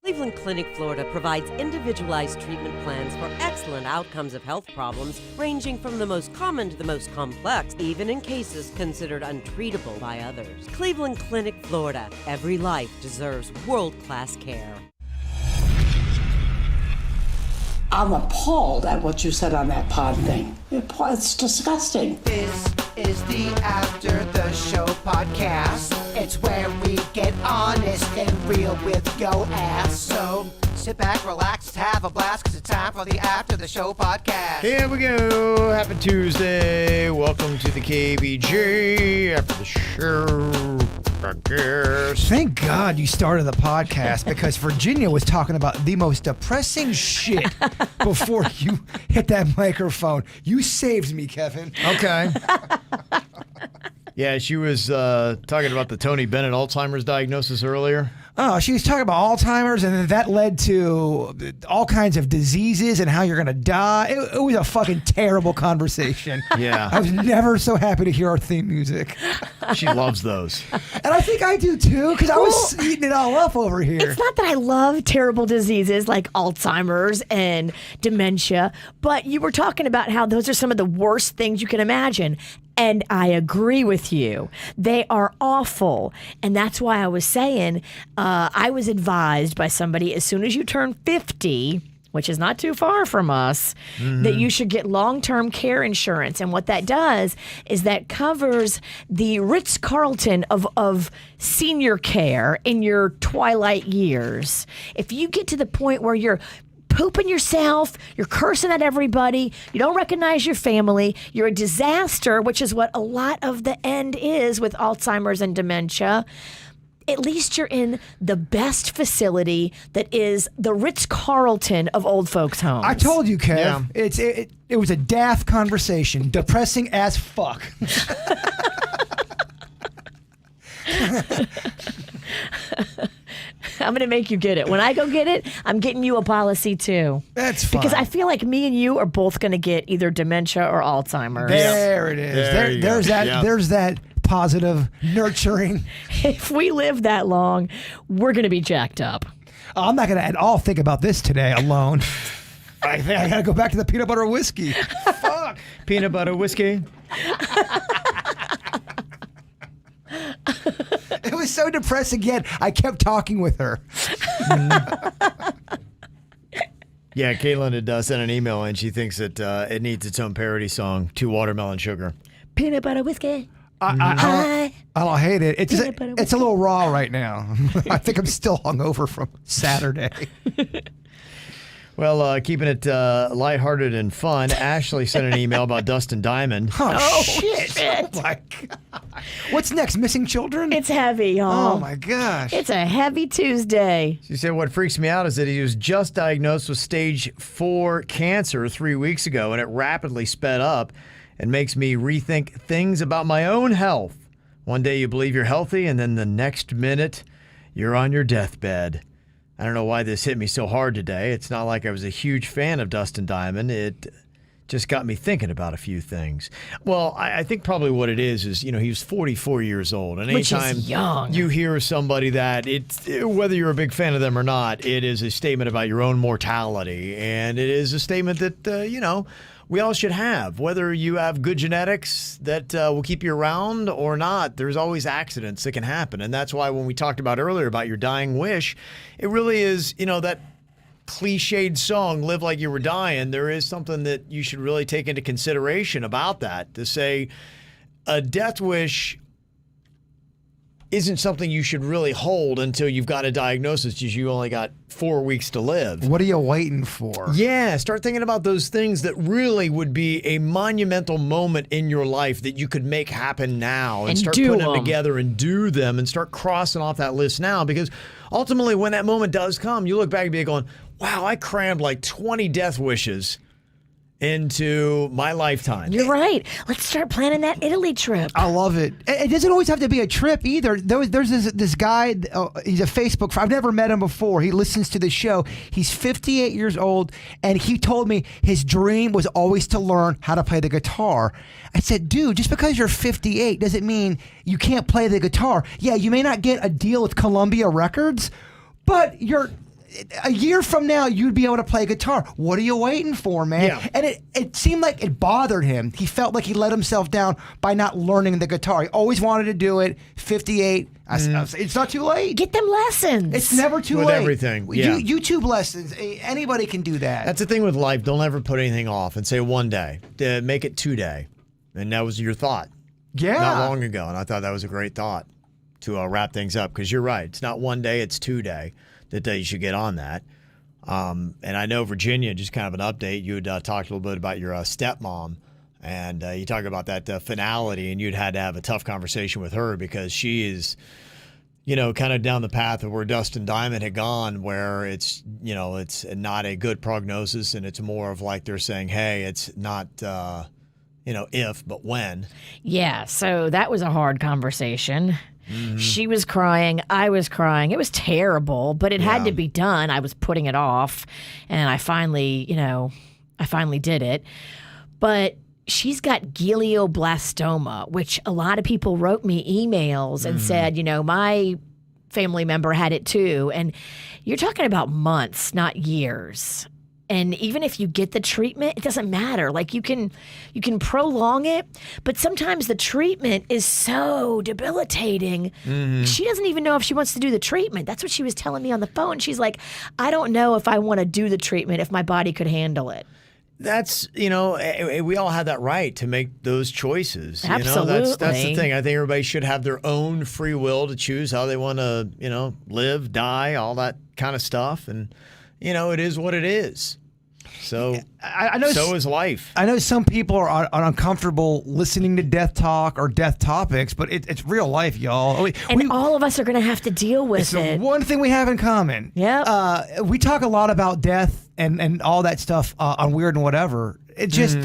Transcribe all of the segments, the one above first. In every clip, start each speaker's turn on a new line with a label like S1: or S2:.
S1: Cleveland Clinic, Florida provides individualized treatment plans for excellent outcomes of health problems ranging from the most common to the most complex, even in cases considered untreatable by others. Cleveland Clinic, Florida. Every life deserves world-class care.
S2: I'm appalled at what you said on that pod thing. It's disgusting.
S3: This is the After the Show podcast. It's where we get honest and real with yo ass. So sit back, relax, have a blast, because it's time for the After the Show podcast.
S4: Here we go. Happy Tuesday. Welcome to the KVJ After the Show podcast.
S5: Thank God you started the podcast, because Virginia was talking about the most depressing shit before you hit that microphone. You saved me, Kevin.
S4: Okay. Yeah, she was talking about the Tony Bennett Alzheimer's diagnosis earlier.
S5: Oh, she was talking about Alzheimer's, and that led to all kinds of diseases and how you're going to die. It was a fucking terrible conversation.
S4: Yeah.
S5: I was never so happy to hear our theme music.
S4: She loves those.
S5: And I think I do, too, because I was eating it all up over here.
S6: It's not that I love terrible diseases like Alzheimer's and dementia, but you were talking about how those are some of the worst things you can imagine. And I agree with you. They are awful. And that's why I was saying, I was advised by somebody, as soon as you turn 50, which is not too far from us, that you should get long-term care insurance. And what that does is that covers the Ritz-Carlton of senior care in your twilight years. If you get to the point where you're pooping yourself, you're cursing at everybody, you don't recognize your family, you're a disaster, which is what a lot of the end is with Alzheimer's and dementia, at least you're in the best facility that is the Ritz-Carlton of old folks' homes.
S5: I told you, Kev.
S4: Yeah.
S5: It was a daft conversation, depressing as fuck.
S6: I'm going to make you get it. When I go get it, I'm getting you a policy too.
S5: That's fine.
S6: Because I feel like me and you are both going to get either dementia or Alzheimer's.
S5: There it is. There's that positive, nurturing.
S6: If we live that long, we're going to be jacked up.
S5: I'm not going to at all think about this today alone. I think I got to go back to the peanut butter whiskey. Fuck.
S4: Peanut butter whiskey.
S5: It was so depressing, yet I kept talking with her.
S4: Yeah, Caitlin had sent an email, and she thinks that it needs its own parody song to Watermelon Sugar.
S6: Peanut butter whiskey.
S5: I don't hate it. It's
S6: Peanut butter
S5: a little raw right now. I think I'm still hungover from Saturday.
S4: Well, keeping it lighthearted and fun, Ashley sent an email about Dustin Diamond.
S5: Oh, shit. Oh, my God. What's next? Missing children?
S6: It's heavy, y'all.
S5: Oh, my gosh.
S6: It's a heavy Tuesday.
S4: She said what freaks me out is that he was just diagnosed with stage 4 cancer 3 weeks ago, and it rapidly sped up and makes me rethink things about my own health. One day you believe you're healthy, and then the next minute you're on your deathbed. I don't know why this hit me so hard today. It's not like I was a huge fan of Dustin Diamond. It just got me thinking about a few things. Well, I think probably what it is, he was 44 years old. And
S6: Which
S4: anytime
S6: is young.
S4: you hear somebody that, whether you're a big fan of them or not, it is a statement about your own mortality. And it is a statement that, we all should have. Whether you have good genetics that will keep you around or not, there's always accidents that can happen. And that's why when we talked about earlier about your dying wish, it really is, that cliched song, Live Like You Were Dying. There is something that you should really take into consideration about that, to say a death wish isn't something you should really hold until you've got a diagnosis, because you only got 4 weeks to live.
S5: What are you waiting for?
S4: Yeah, start thinking about those things that really would be a monumental moment in your life that you could make happen now, and start putting them together and do them, and start crossing off that list now, because ultimately when that moment does come, you look back and be going, wow, I crammed like 20 death wishes into my lifetime.
S6: You're right. Let's start planning that Italy trip.
S5: I love it. It doesn't always have to be a trip either. There's this guy, he's a Facebook, I've never met him before. He listens to the show. He's 58 years old, and he told me his dream was always to learn how to play the guitar. I said, dude, just because you're 58 doesn't mean you can't play the guitar. Yeah, you may not get a deal with Columbia Records, but a year from now, you'd be able to play guitar. What are you waiting for, man?
S4: Yeah.
S5: And it seemed like it bothered him. He felt like he let himself down by not learning the guitar. He always wanted to do it. 58. It's not too late.
S6: Get them lessons.
S5: It's never too
S4: With
S5: late.
S4: everything, yeah.
S5: YouTube lessons. Anybody can do that.
S4: That's the thing with life. Don't ever put anything off and say one day. Make it 2 day. And that was your thought.
S5: Yeah.
S4: Not long ago. And I thought that was a great thought to wrap things up, because you're right. It's not 1 day, it's 2 day that you should get on that. And I know Virginia, just kind of an update, you had talked a little bit about your stepmom, and you talk about that finality, and you'd had to have a tough conversation with her because she is, kind of down the path of where Dustin Diamond had gone, where it's not a good prognosis, and it's more of like they're saying, hey, it's not if, but when.
S6: Yeah, so that was a hard conversation. Mm-hmm. She was crying. I was crying. It was terrible, but it had to be done. I was putting it off, and I finally did it. But she's got glioblastoma, which a lot of people wrote me emails and said, my family member had it too. And you're talking about months, not years. And even if you get the treatment, it doesn't matter. Like you can prolong it, but sometimes the treatment is so debilitating. Mm-hmm. She doesn't even know if she wants to do the treatment. That's what she was telling me on the phone. She's like, I don't know if I want to do the treatment, if my body could handle it.
S4: That's, we all have that right to make those choices.
S6: Absolutely.
S4: That's the thing. I think everybody should have their own free will to choose how they want to, live, die, all that kind of stuff. And, it is what it is. So,
S5: I know.
S4: So is life.
S5: I know some people are uncomfortable listening to death talk or death topics, but it's real life, y'all.
S6: All of us are going to have to deal with it.
S5: One thing we have in common.
S6: Yeah.
S5: We talk a lot about death and all that stuff on Weird and Whatever. It just,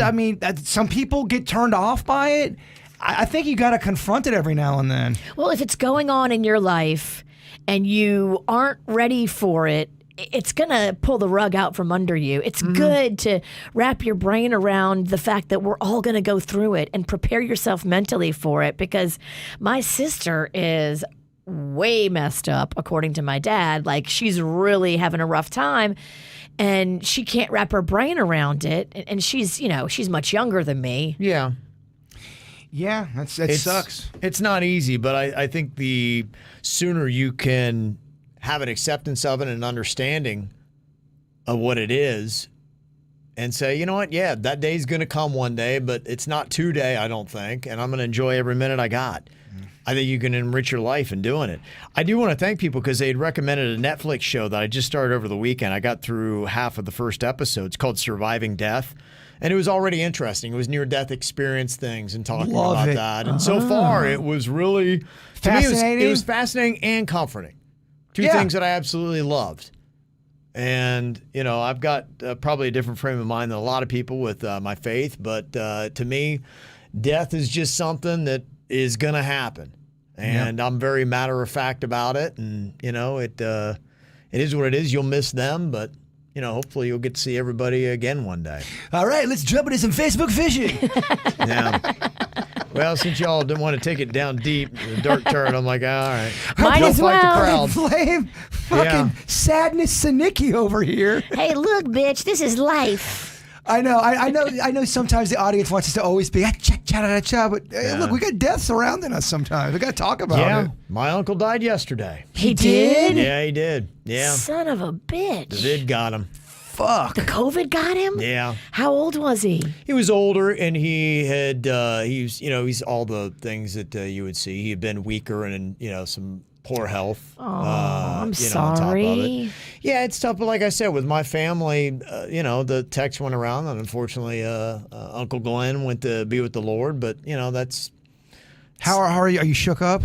S5: some people get turned off by it. I think you got to confront it every now and then.
S6: Well, if it's going on in your life and you aren't ready for it, it's going to pull the rug out from under you. It's good to wrap your brain around the fact that we're all going to go through it and prepare yourself mentally for it, because my sister is way messed up, according to my dad. Like, she's really having a rough time, and she can't wrap her brain around it. And she's much younger than me.
S4: Yeah.
S5: Yeah, it sucks.
S4: It's not easy, but I think the sooner you can have an acceptance of it and an understanding of what it is, and say, you know what, yeah, that day's going to come one day, but it's not 2 day, I don't think, and I'm going to enjoy every minute I got. I think you can enrich your life in doing it. I do want to thank people because they had recommended a Netflix show that I just started over the weekend. I got through half of the first episode. It's called Surviving Death. And it was already interesting. It was near-death experience things and talking about that. And so far, it was really,
S5: fascinating.
S4: To me, it was fascinating and comforting. Two things that I absolutely loved. And, I've got probably a different frame of mind than a lot of people with my faith. But to me, death is just something that is going to happen. And I'm very matter-of-fact about it. And, it is what it is. You'll miss them, but hopefully you'll get to see everybody again one day.
S5: All right, let's jump into some Facebook fishing.
S4: Yeah. Well, since y'all didn't want to take it down deep, the dark turn, I'm like, all right.
S6: Might as
S4: Fight the
S6: well.
S4: crowd.
S5: Flame, fucking sadness Sanicki over here.
S6: Hey, look, bitch, this is life.
S5: I know. Sometimes the audience wants us to always be cha-cha-cha-cha, but look, we got death surrounding us sometimes. We got to talk about it.
S4: My uncle died yesterday.
S6: He did?
S4: Yeah, he did. Yeah.
S6: Son of a bitch.
S4: The vid got him.
S5: Fuck.
S6: The COVID got him?
S4: Yeah.
S6: How old was he?
S4: He was older, and he had, he's all the things that you would see. He had been weaker and, some poor health.
S6: Oh, I'm sorry.
S4: On top of it. Yeah, it's tough. But like I said, with my family, the text went around, and unfortunately, Uncle Glenn went to be with the Lord. But that's.
S5: How are you? Are you shook up?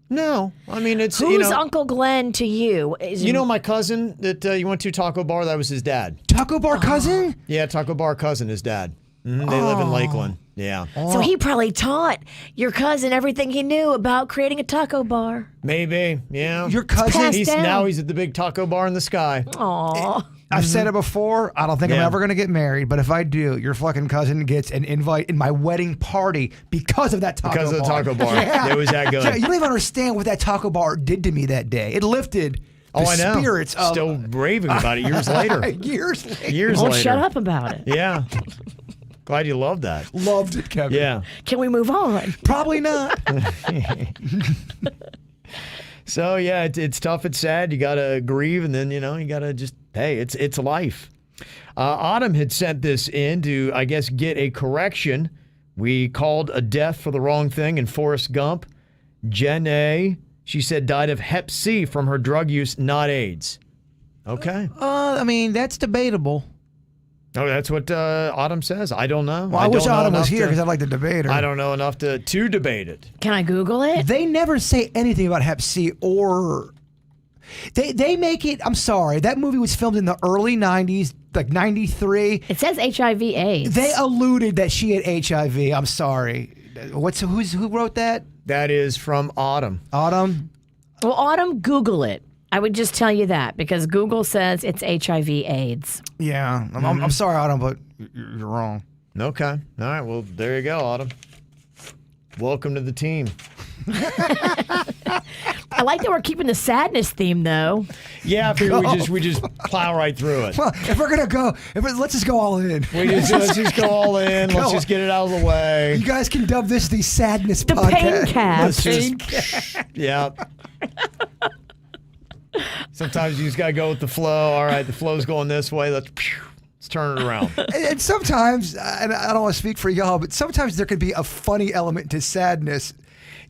S4: No, I mean it's.
S6: Who's Uncle Glenn to you?
S4: My cousin that you went to Taco Bar. That was his dad.
S5: Taco Bar cousin?
S4: Yeah, Taco Bar cousin, his dad. Mm-hmm. They live in Lakeland. Yeah.
S6: So he probably taught your cousin everything he knew about creating a taco bar.
S4: Maybe, yeah.
S5: Your cousin?
S4: He's at the big taco bar in the sky.
S6: Aw.
S5: I've said it before. I don't think I'm ever going to get married, but if I do, your fucking cousin gets an invite in my wedding party because of that taco bar.
S4: Because of the taco bar. It was that good.
S5: You don't even understand what that taco bar did to me that day. It lifted
S4: Oh, I know.
S5: Spirits of
S4: Still raving about it years later.
S5: years later.
S4: Years
S6: Don't
S4: later.
S6: shut up about it.
S4: Yeah. Glad you loved that.
S5: Loved it, Kevin.
S4: Yeah.
S6: Can we move on?
S5: Probably not.
S4: So yeah, it's tough. It's sad. You gotta grieve, and then you gotta just it's life. Autumn had sent this in to, I guess, get a correction. We called a death for the wrong thing in Forrest Gump. Jen A, she said, died of Hep C from her drug use, not AIDS. Okay.
S5: I mean, that's debatable.
S4: Oh, that's what Autumn says. I don't know.
S5: Well, I wish Autumn was here because I'd like to debate her.
S4: I don't know enough to debate it.
S6: Can I Google it?
S5: They never say anything about Hep C or... They make it... I'm sorry. That movie was filmed in the early 90s, like 93.
S6: It says HIV/AIDS.
S5: They alluded that she had HIV. I'm sorry. Who wrote that?
S4: That is from Autumn.
S5: Autumn?
S6: Well, Autumn, Google it. I would just tell you that because Google says it's HIV/AIDS.
S5: Yeah. I'm sorry, Autumn, but you're wrong.
S4: Okay. All right. Well, there you go, Autumn. Welcome to the team.
S6: I like that we're keeping the sadness theme, though.
S4: Yeah, I figure we just plow right through it.
S5: Well, if we're gonna go, let's just go all in.
S4: Let's just go all in. Let's just get it out of the way.
S5: You guys can dub this the sadness
S6: The
S5: podcast.
S6: pain cast.
S4: Yeah. Sometimes you just gotta go with the flow. All right, the flow's going this way. Let's turn it around.
S5: And sometimes, and I don't want to speak for y'all, but sometimes there can be a funny element to sadness.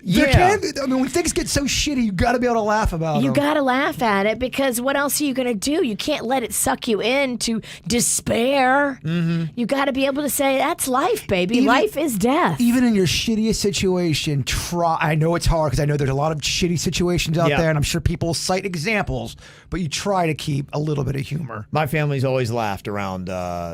S4: Yeah.
S5: When things get so shitty, you got to be able to laugh about them.
S6: You got to laugh at it because what else are you going to do? You can't let it suck you into despair. Mm-hmm. You got to be able to say, that's life, baby. Life is death.
S5: Even in your shittiest situation, try. I know it's hard because I know there's a lot of shitty situations out there, and I'm sure people cite examples, but you try to keep a little bit of humor.
S4: My family's always laughed around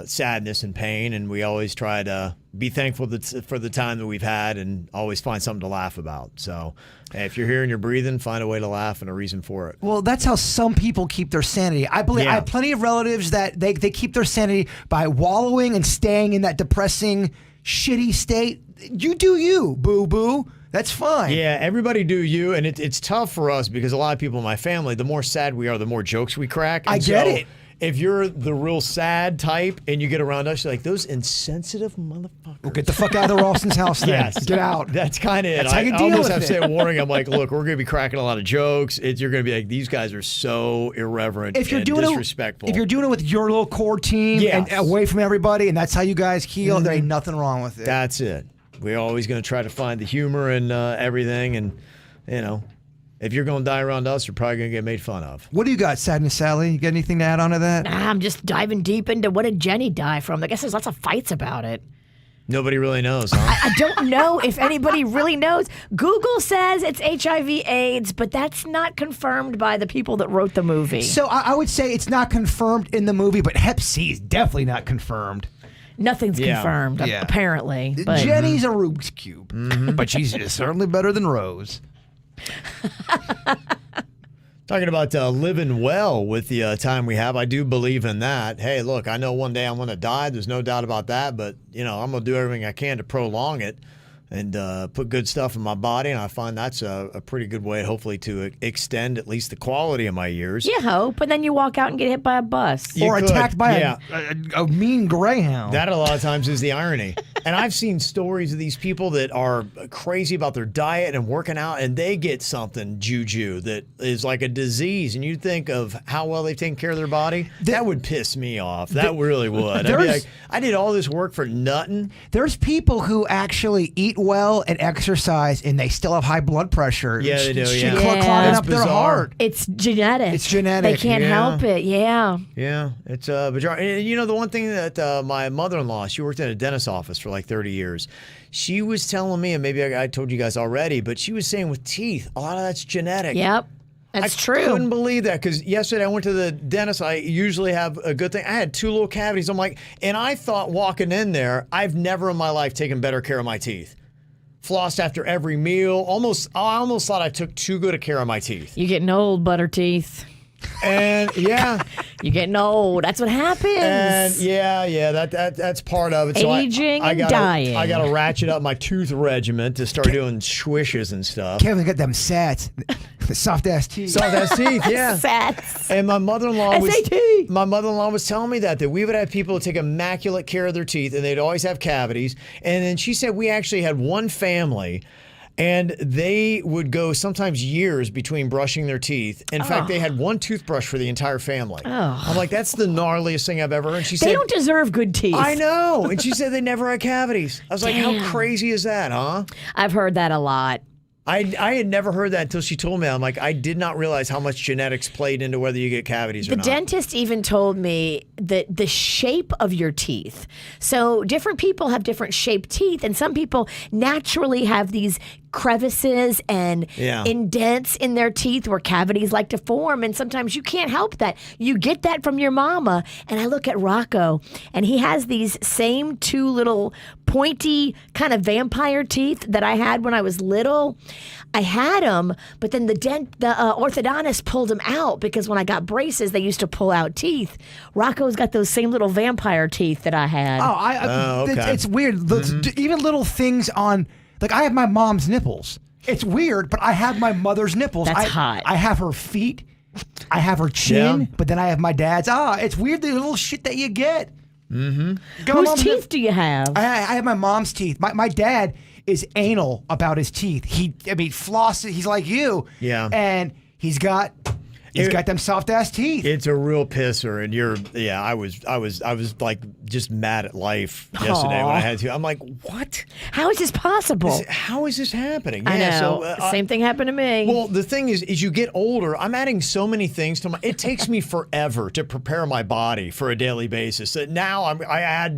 S4: sadness and pain, and we always try to be thankful for the time that we've had and always find something to laugh about. So if you're here and you're breathing, find a way to laugh and a reason for it.
S5: Well, that's how some people keep their sanity. I believe I have plenty of relatives that they keep their sanity by wallowing and staying in that depressing, shitty state. You do you, boo-boo. That's fine.
S4: Yeah, everybody do you, and it's tough for us because a lot of people in my family, the more sad we are, the more jokes we crack. And
S5: I get it.
S4: If you're the real sad type and you get around us, you're like, those insensitive motherfuckers.
S5: Well, get the fuck out of the Ralston's house then.
S4: Yes.
S5: Get out.
S4: That's kind of it.
S5: That's how you
S4: I
S5: deal
S4: almost
S5: with
S4: have to
S5: it.
S4: say a warning. I'm like, look, we're going to be cracking a lot of jokes. You're going to be like, these guys are so irreverent and disrespectful.
S5: If you're doing it with your little core team and away from everybody, and that's how you guys heal, there ain't nothing wrong with it.
S4: That's it. We're always going to try to find the humor in everything. And, if you're going to die around us, you're probably going to get made fun of.
S5: What do you got, Sadness Sally? You got anything to add on to that?
S6: I'm just diving deep into what did Jenny die from. I guess there's lots of fights about it.
S4: Nobody really knows, huh?
S6: I don't know if anybody really knows. Google says it's HIV/AIDS, but that's not confirmed by the people that wrote the movie.
S5: So I would say it's not confirmed in the movie, but Hep C is definitely not confirmed.
S6: Nothing's confirmed, apparently. But
S5: Jenny's a Rubik's Cube, but she's certainly better than Rose.
S4: Talking about living well with the time we have, I do believe in that. Hey, look, I know one day I'm going to die. There's no doubt about that. But, I'm going to do everything I can to prolong it and put good stuff in my body. And I find that's a pretty good way, hopefully, to extend at least the quality of my years.
S6: you hope, and then you walk out and get hit by a bus.
S4: You
S5: or
S4: could,
S5: attacked by
S4: yeah.
S5: a mean greyhound.
S4: That a lot of times is the irony. And I've seen stories of these people that are crazy about their diet and working out, and they get something juju that is like a disease. And you think of how well they've taken care of their body. That would piss me off. That really would. I'd be like, I did all this work for nothing.
S5: There's people who actually eat well and exercise, and they still have high blood pressure.
S4: Yeah, they do,
S5: Shit
S4: yeah.
S5: climbing
S4: It's
S5: up their
S4: bizarre.
S5: heart.
S6: It's genetic.
S5: It's genetic,
S6: They can't
S4: yeah.
S6: help it. Yeah.
S4: Yeah, it's bizarre. And the one thing that my mother-in-law, she worked in a dentist's office for like 30 years. She was telling me, and maybe I told you guys already, but she was saying with teeth, a lot of that's genetic.
S6: Yep. That's
S4: I
S6: true.
S4: couldn't believe that because yesterday I went to the dentist. I usually have a good thing. I had 2 little cavities. I'm like, and I thought walking in there, I've never in my life taken better care of my teeth. Flossed after every meal. I almost thought I took too good a care of my teeth.
S6: You're getting old, butter teeth.
S4: And yeah,
S6: You're getting old. That's what happens.
S4: And yeah, that's part of it. So
S6: Aging
S4: I
S6: and
S4: gotta,
S6: dying.
S4: I got to ratchet up my tooth regimen to start doing swishes and stuff.
S5: Kevin got them sats, the soft ass teeth.
S4: Soft ass teeth, yeah.
S6: Sats.
S4: And my mother-in-law
S6: SAT.
S4: was telling me that we would have people take immaculate care of their teeth, and they'd always have cavities. And then she said we actually had one family. And they would go sometimes years between brushing their teeth. In fact, they had one toothbrush for the entire family. I'm like, that's the gnarliest thing I've ever heard. And she said,
S6: They don't deserve good teeth.
S4: I know. And she said they never had cavities. I was like, how crazy is that, huh?
S6: I've heard that a lot.
S4: I had never heard that until she told me. I'm like, I did not realize how much genetics played into whether you get cavities or not.
S6: The dentist even told me that the shape of your teeth. So different people have different shaped teeth, and some people naturally have these crevices and indents in their teeth where cavities like to form, and sometimes you can't help that. You get that from your mama. And I look at Rocco, and he has these same two little pointy kind of vampire teeth that I had when I was little. I had them, but then the orthodontist pulled them out because when I got braces, they used to pull out teeth. Rocco's got those same little vampire teeth that I had.
S5: Okay. It's weird. Even little things on, like I have my mom's nipples. It's weird, but I have my mother's nipples.
S6: That's hot.
S5: I have her feet. I have her chin, but then I have my dad's. It's weird, the little shit that you get.
S4: Mm-hmm.
S6: Whose teeth do you have?
S5: I have my mom's teeth. My dad is anal about his teeth. He flosses. He's like you.
S4: Yeah.
S5: And he's got them soft ass teeth.
S4: It's a real pisser, and I was like just mad at life yesterday when I had to. I'm like, what?
S6: How is this possible?
S4: How is this happening?
S6: I know.
S4: So,
S6: Same thing happened to me.
S4: Well, the thing is you get older. I'm adding so many things to it takes me forever to prepare my body for a daily basis. So now I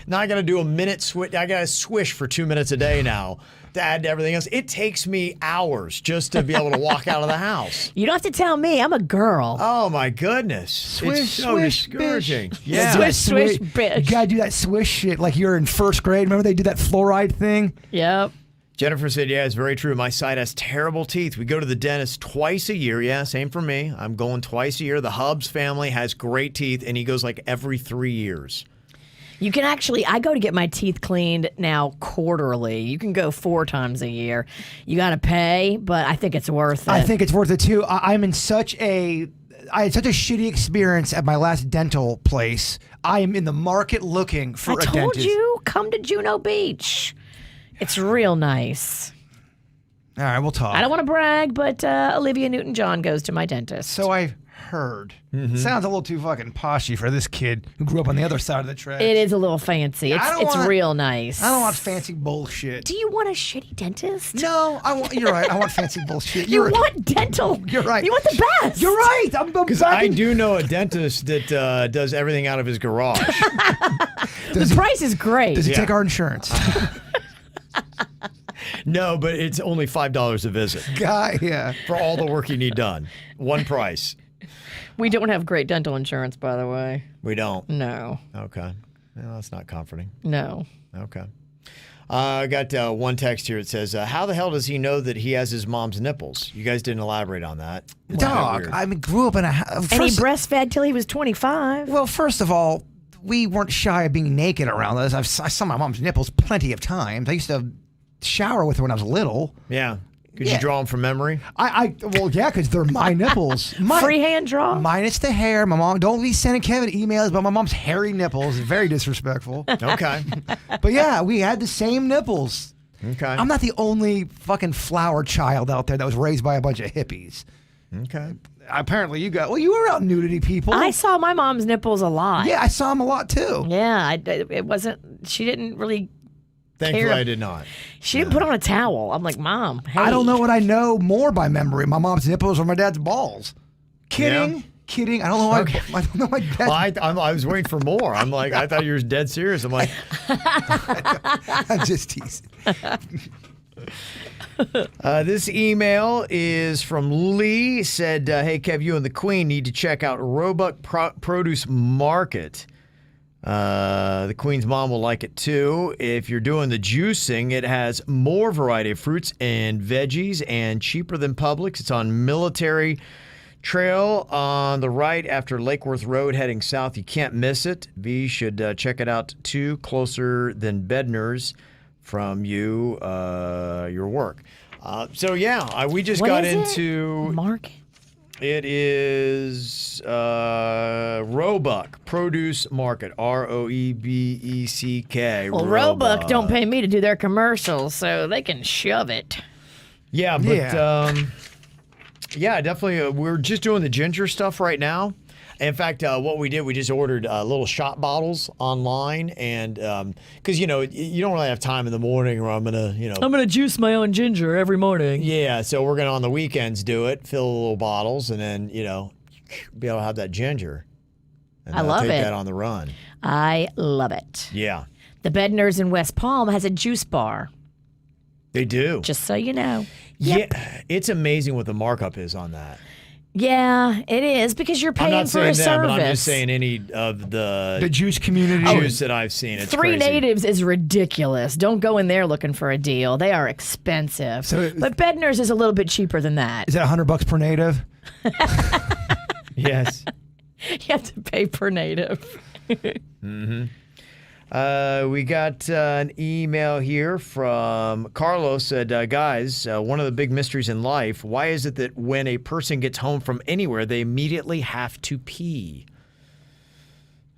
S4: got to do a minute switch. I got to swish for 2 minutes a day now. To add to everything else, it takes me hours just to be able to walk out of the house.
S6: You don't have to tell me. I'm a girl.
S4: Oh my goodness!
S5: Swish,
S4: it's so
S5: swish,
S4: discouraging.
S5: bitch.
S4: Yeah,
S6: Swish, bitch.
S5: You gotta do that swish shit like you're in first grade. Remember they did that fluoride thing?
S6: Yep.
S4: Jennifer said, yeah, it's very true. My side has terrible teeth. We go to the dentist twice a year. Yeah, same for me. I'm going twice a year. The Hubbs family has great teeth, and he goes like every 3 years.
S6: You can actually, I go to get my teeth cleaned now quarterly. You can go 4 times a year. You got to pay, but I think it's worth it.
S5: I think it's worth it too. I had such a shitty experience at my last dental place. I am in the market looking for a dentist.
S6: I told you, come to Juno Beach. It's real nice.
S5: All right, we'll talk.
S6: I don't want to brag, but Olivia Newton-John goes to my dentist.
S5: So I've heard. Mm-hmm. Sounds a little too fucking poshy for this kid who grew up on the other side of the tracks.
S6: It is a little fancy. It's real nice.
S5: I don't want fancy bullshit.
S6: Do you want a shitty dentist?
S5: No, you're right. I want fancy bullshit.
S6: You want dental.
S5: You're right.
S6: You want the best.
S5: You're right.
S4: Because I do know a dentist that does everything out of his garage.
S6: The price is great.
S5: Does he take our insurance?
S4: No, but it's only $5 a visit.
S5: Yeah.
S4: For all the work you need done. One price.
S6: We don't have great dental insurance, by the way.
S4: We don't?
S6: No.
S4: Okay. Well, that's not comforting.
S6: No.
S4: Okay. I got one text here. It says, how the hell does he know that he has his mom's nipples? You guys didn't elaborate on that.
S5: Dog, grew up in a house.
S6: And he breastfed till he was 25.
S5: Well, first of all, we weren't shy of being naked around us. I saw my mom's nipples plenty of times. I used to shower with her when I was little.
S4: Yeah. Could you draw them from memory?
S5: Well, yeah, because they're my nipples.
S6: Freehand draw?
S5: Minus the hair. My mom, don't be sending Kevin emails about my mom's hairy nipples. Very disrespectful.
S4: Okay.
S5: But yeah, we had the same nipples.
S4: Okay.
S5: I'm not the only fucking flower child out there that was raised by a bunch of hippies.
S4: Okay.
S5: Apparently you were out nudity people.
S6: I saw my mom's nipples a lot.
S5: Yeah, I saw them a lot too.
S6: Yeah, she didn't really
S4: Thankfully, I did not.
S6: She didn't put on a towel. I'm like, Mom, hey.
S5: I don't know what I know more by memory. My mom's nipples or my dad's balls. Kidding.
S4: Yeah.
S5: Kidding. I don't know. I don't know my dad.
S4: Well, I was waiting for more. I'm like, I thought you were dead serious. I'm like,
S5: I'm just teasing.
S4: This email is from Lee. Said, hey, Kev, you and the Queen need to check out Roebuck Produce Market. The Queen's mom will like it too. If you're doing the juicing, it has more variety of fruits and veggies and cheaper than Publix. It's on Military Trail on the right after Lake Worth Road heading south. You can't miss it. V should check it out too. Closer than Bednar's from you, your work. We just
S6: What
S4: got
S6: is it?
S4: into...
S6: Mark?
S4: It is Roebuck Produce Market, Roebeck.
S6: Well, Roebuck don't pay me to do their commercials, so they can shove it.
S4: Yeah, but definitely. We're just doing the ginger stuff right now. In fact, what we did, we just ordered little shot bottles online, and because you don't really have time in the morning, or I'm gonna
S6: juice my own ginger every morning.
S4: Yeah, so we're gonna on the weekends do it, fill the little bottles, and then be able to have that ginger. And
S6: I love
S4: take
S6: it.
S4: that on the run.
S6: I love it.
S4: Yeah,
S6: The Bednar's in West Palm has a juice bar,
S4: they do.
S6: just so you know.
S4: Yeah, it's amazing what the markup is on that.
S6: Yeah, it is because you're
S4: I'm
S6: paying
S4: not
S6: for a
S4: saying them,
S6: service.
S4: but I'm just saying any of
S5: The juice community.
S4: juice that I've seen. It's
S6: Three
S4: crazy.
S6: Natives is ridiculous. Don't go in there looking for a deal. They are expensive.
S5: So-
S6: but Bednar's is a little bit cheaper than that.
S5: Is that $100 per native?
S4: Yes.
S6: You have to pay per native.
S4: We got an email here from Carlos. Said, guys, one of the big mysteries in life, why is it that when a person gets home from anywhere, they immediately have to pee?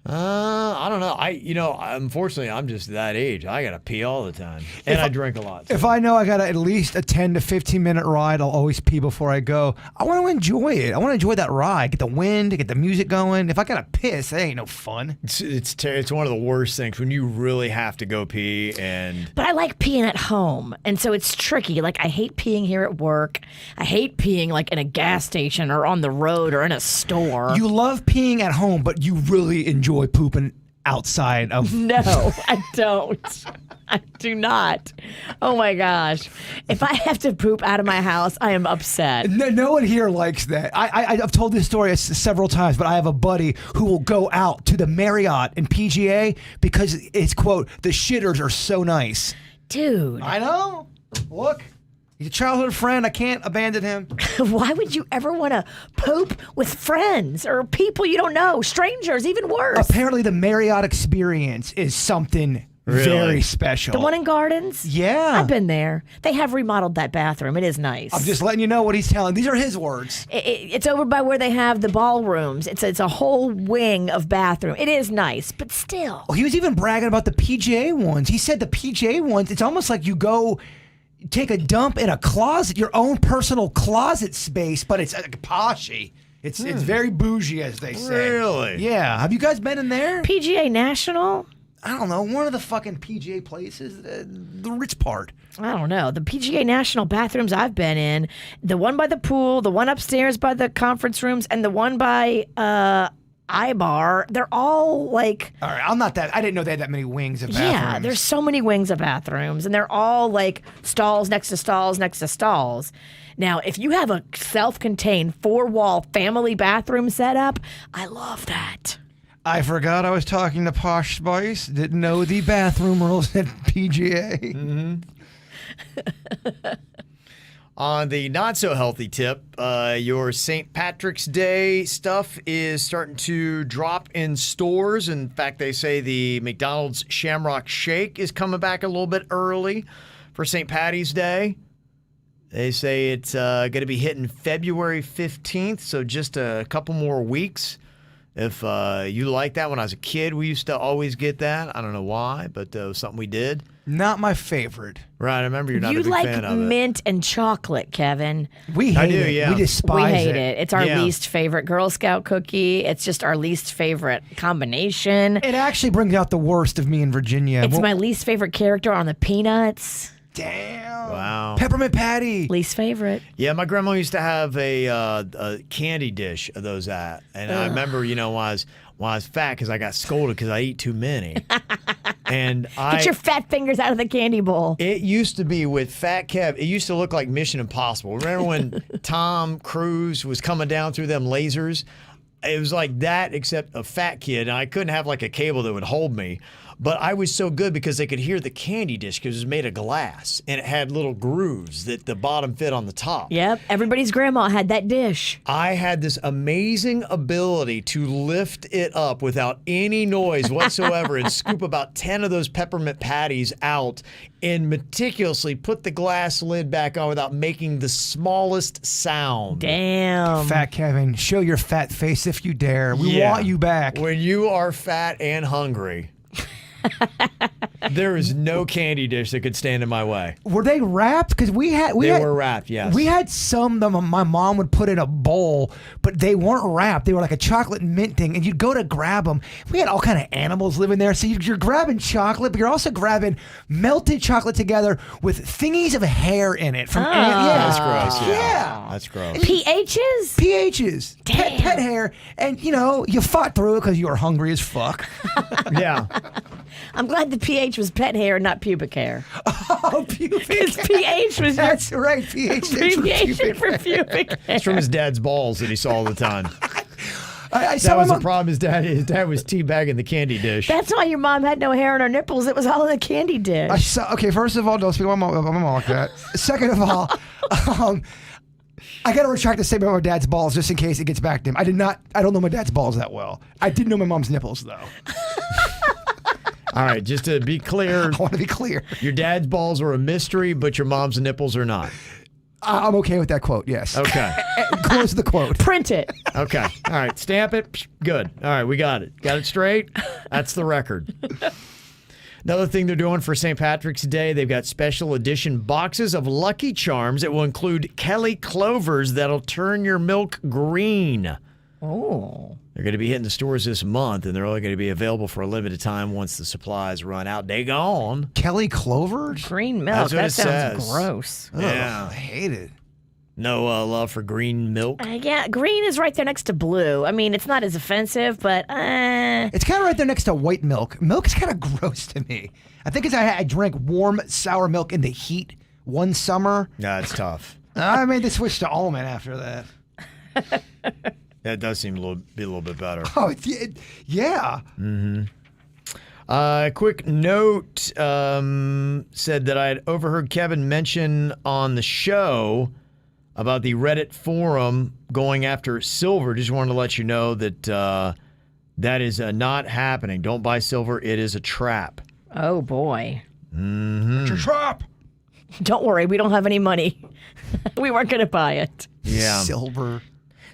S4: I don't know. Unfortunately, I'm just that age. I got to pee all the time. And I drink a lot.
S5: If I know I got at least a 10 to 15 minute ride, I'll always pee before I go. I want to enjoy it. I want to enjoy that ride. Get the wind, get the music going. If I got to piss, that ain't no fun.
S4: It's one of the worst things when you really have to go pee and...
S6: But I like peeing at home, and so it's tricky. Like, I hate peeing here at work. I hate peeing, like, in a gas station or on the road or in a store.
S5: You love peeing at home, but you really enjoy pooping outside of...
S6: No, I don't. I do not. Oh, my gosh. If I have to poop out of my house, I am upset.
S5: No one here likes that. I've told this story several times, but I have a buddy who will go out to the Marriott in PGA because it's, quote, the shitters are so nice.
S6: Dude,
S5: I know. Look. He's a childhood friend. I can't abandon him.
S6: why would you ever want to poop with friends or people you don't know, strangers, even worse?
S5: Apparently, the Marriott experience is something very special.
S6: The one in Gardens?
S5: Yeah.
S6: I've been there. They have remodeled that bathroom. It is nice.
S5: I'm just letting you know what he's telling. These are his words.
S6: It's over by where they have the ballrooms. It's a whole wing of bathroom. It is nice, but still.
S5: He was even bragging about the PGA ones. He said the PGA ones, it's almost like you go take a dump in a closet, your own personal closet space, but it's poshy. It's very bougie, as they say.
S4: Really?
S5: Yeah. Have you guys been in there?
S6: PGA National?
S5: I don't know. One of the fucking PGA places, the rich part.
S6: I don't know. The PGA National bathrooms I've been in, the one by the pool, the one upstairs by the conference rooms, and the one by iBar, they're all like...
S5: All right, I didn't know they had that many wings of bathrooms.
S6: Yeah, there's so many wings of bathrooms, and they're all like stalls next to stalls next to stalls. Now, if you have a self-contained 4-wall family bathroom setup, I love that.
S5: I forgot I was talking to Posh Spice. Didn't know the bathroom rules at PGA.
S4: On the not-so-healthy tip, your St. Patrick's Day stuff is starting to drop in stores. In fact, they say the McDonald's Shamrock Shake is coming back a little bit early for St. Patty's Day. They say it's going to be hitting February 15th, so just a couple more weeks. If you like that, when I was a kid, we used to always get that. I don't know why, but it was something we did.
S5: Not my favorite.
S4: Right, I remember you're not
S6: You
S4: a big
S6: like
S4: fan of it.
S6: mint and chocolate, Kevin.
S5: We hate it.
S4: yeah.
S5: We despise
S6: We hate it. It's our
S4: Yeah.
S6: least favorite Girl Scout cookie. It's just our least favorite combination.
S5: It actually brings out the worst of me in Virginia.
S6: It's
S5: Well,
S6: my least favorite character on the Peanuts.
S5: Damn.
S4: Wow.
S5: Peppermint Patty.
S6: Least favorite.
S4: Yeah, my grandma used to have a candy dish of those and I remember, when I was fat, because I got scolded because I eat too many, and
S6: Get your fat fingers out of the candy bowl.
S4: It used to be with Fat Kev. It used to look like Mission Impossible. Remember when Tom Cruise was coming down through them lasers? It was like that, except a fat kid, and I couldn't have like a cable that would hold me. But I was so good because they could hear the candy dish because it was made of glass and it had little grooves that the bottom fit on the top.
S6: Yep. Everybody's grandma had that dish.
S4: I had this amazing ability to lift it up without any noise whatsoever and scoop about 10 of those peppermint patties out and meticulously put the glass lid back on without making the smallest sound.
S6: Damn.
S5: Fat Kevin, show your fat face if you dare. We
S4: Yeah.
S5: want you back.
S4: When you are fat and hungry, there is no candy dish that could stand in my way.
S5: Were they wrapped? Because
S4: They were wrapped, yes.
S5: We had some that my mom would put in a bowl, but they weren't wrapped. They were like a chocolate mint thing, and you'd go to grab them. We had all kind of animals living there, so you're grabbing chocolate, but you're also grabbing melted chocolate together with thingies of hair in it. From
S4: That's gross.
S5: Yeah.
S4: That's gross.
S6: PHs?
S5: PHs,
S6: Damn.
S5: pet hair, and you fought through it because you were hungry as fuck.
S4: Yeah.
S6: I'm glad the PH was pet hair, not pubic hair.
S5: Oh, pubic
S6: Because
S5: hair.
S6: PH was your
S5: That's right, PH stands for
S6: abbreviation
S5: pubic
S6: for
S5: hair.
S6: pubic hair.
S4: It's from his dad's balls that he saw all the time.
S5: I saw
S4: That
S5: my
S4: was the
S5: mom-
S4: problem. His dad was teabagging the candy dish.
S6: That's why your mom had no hair on her nipples. It was all in the candy dish.
S5: Okay, first of all, don't speak about my mom like that. Second of all, I got to retract the statement about my dad's balls just in case it gets back to him. I don't know my dad's balls that well. I did know my mom's nipples, though.
S4: All right, just to be clear,
S5: I want to be clear.
S4: your dad's balls are a mystery, but your mom's nipples are not.
S5: I'm okay with that quote, yes.
S4: Okay.
S5: Close the quote.
S6: Print it.
S4: Okay. All right. Stamp it. Psh, good. All right. We got it. Got it straight. That's the record. Another thing they're doing for St. Patrick's Day, they've got special edition boxes of Lucky Charms that will include Kelly Clovers that'll turn your milk green.
S6: Oh.
S4: They're going to be hitting the stores this month, and they're only going to be available for a limited time once the supplies run out. They gone.
S5: Kelly Clovers?
S6: Green milk.
S4: That's what
S6: That
S4: it
S6: sounds
S4: says.
S6: gross.
S4: Yeah.
S5: Ugh, I hate it.
S4: No love for green milk.
S6: Yeah, green is right there next to blue. I mean, it's not as offensive, but
S5: It's kind of right there next to white milk. Milk is kind of gross to me. I think I drank warm sour milk in the heat one summer.
S4: Yeah, it's tough.
S5: I made the switch to almond after that.
S4: That does seem be a little bit better.
S5: Oh, yeah.
S4: Quick note said that I had overheard Kevin mention on the show about the Reddit forum going after silver. Just wanted to let you know that that is not happening. Don't buy silver. It is a trap.
S6: oh boy.
S5: It's a trap.
S6: Don't worry, we don't have any money. We weren't going to buy it.
S4: Yeah.
S5: Silver.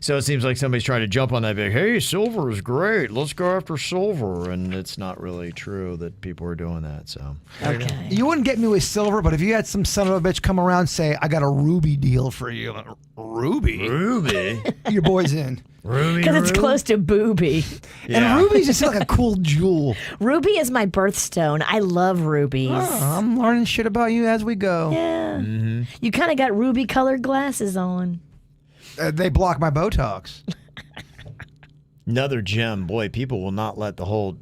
S4: So it seems like somebody's trying to jump on that big, hey, silver is great. Let's go after silver. And it's not really true that people are doing that. So
S6: Okay.
S5: You wouldn't get me with silver, but if you had some son of a bitch come around and say, I got a ruby deal for you. I'm like, Ruby?
S4: Ruby.
S5: Your boy's in.
S4: Ruby.
S6: Because it's close to booby.
S4: Yeah.
S5: And ruby's just like a cool jewel.
S6: Ruby is my birthstone. I love rubies.
S5: Oh, I'm learning shit about you as we go.
S6: Yeah.
S4: Mm-hmm.
S6: You kind of got ruby colored glasses on.
S5: They block my Botox.
S4: Another gem. Boy, people will not let the whole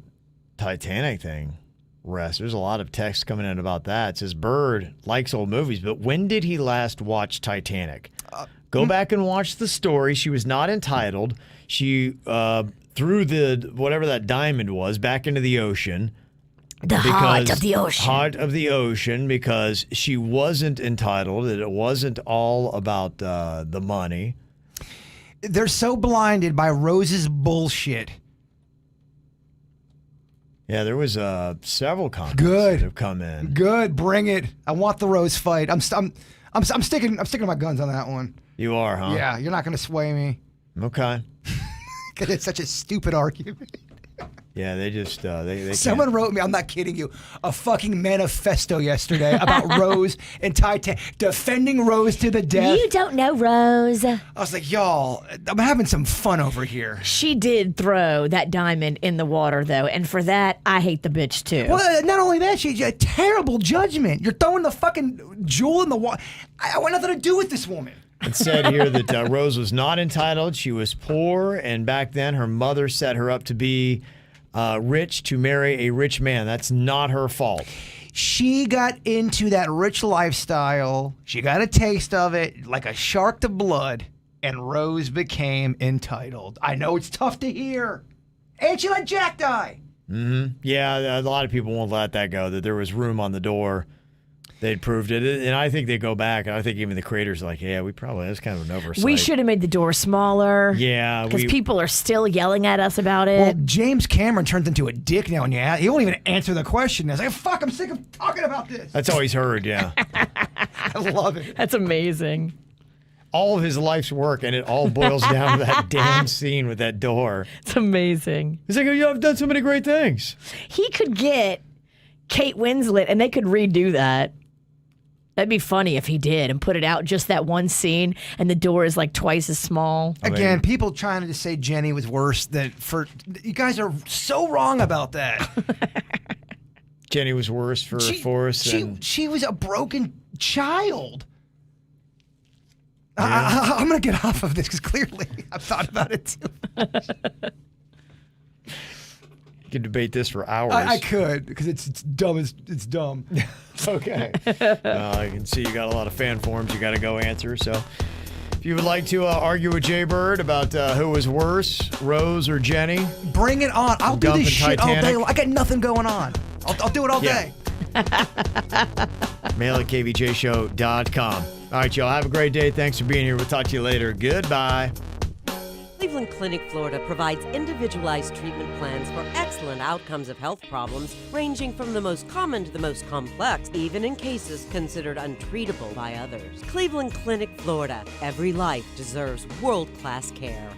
S4: Titanic thing rest. There's a lot of text coming in about that. It says Bird likes old movies, but when did he last watch Titanic? Go back and watch the story. She was not entitled. She threw the whatever that diamond was back into the ocean.
S6: The heart of the ocean.
S4: Heart of the ocean, because she wasn't entitled. It wasn't all about the money.
S5: They're so blinded by Rose's bullshit.
S4: Yeah, there was several comments
S5: Good.
S4: that have come in.
S5: Good, bring it. I want the Rose fight. I'm sticking to my guns on that one.
S4: You are, huh?
S5: Yeah, you're not going to sway me
S4: Okay.
S5: because it's such a stupid argument.
S4: Yeah, they just they
S5: Someone
S4: can't.
S5: wrote me, I'm not kidding you, a fucking manifesto yesterday about Rose and Titanic, defending Rose to the death.
S6: You don't know Rose.
S5: I was like, y'all, I'm having some fun over here.
S6: She did throw that diamond in the water, though, and for that, I hate the bitch, too.
S5: Well, not only that, she's a terrible judgment. You're throwing the fucking jewel in the water. I want nothing to do with this woman.
S4: It said here that Rose was not entitled. She was poor, and back then her mother set her up to be rich to marry a rich man. That's not her fault.
S5: She got into that rich lifestyle. She got a taste of it like a shark to blood, and Rose became entitled. I know it's tough to hear. And she let Jack die.
S4: Yeah, a lot of people won't let that go, that there was room on the door. They'd proved it. And I think they go back. And I think even the creators are like, yeah, that's kind of an oversight.
S6: We should have made the door smaller.
S4: Yeah.
S6: Because people are still yelling at us about it.
S5: Well, James Cameron turns into a dick now, and he won't even answer the question. He's like, fuck, I'm sick of talking about this.
S4: That's all he's heard, yeah.
S5: I love it.
S6: That's amazing.
S4: All of his life's work, and it all boils down to that damn scene with that door.
S6: It's amazing.
S4: He's like, oh, I've done so many great things.
S6: He could get Kate Winslet, and they could redo that. That'd be funny if he did and put it out just that one scene, and the door is like twice as small.
S5: Again, people trying to say Jenny was worse. You guys are so wrong about that.
S4: Jenny was worse for Forrest.
S5: She was a broken child. Yeah. I'm going to get off of this because clearly I've thought about it too.
S4: You could debate this for hours.
S5: I could because it's dumb. It's dumb.
S4: Okay. I can see you got a lot of fan forums you got to go answer. So if you would like to argue with Jay Bird about who was worse, Rose or Jenny,
S5: bring it on. I'll do this shit
S4: Titanic
S5: all day. I got nothing going on. I'll do it all day.
S4: Mail at kvjshow.com. All right, y'all. Have a great day. Thanks for being here. We'll talk to you later. Goodbye.
S1: Cleveland Clinic, Florida provides individualized treatment plans for excellent outcomes of health problems ranging from the most common to the most complex, even in cases considered untreatable by others. Cleveland Clinic, Florida. Every life deserves world-class care.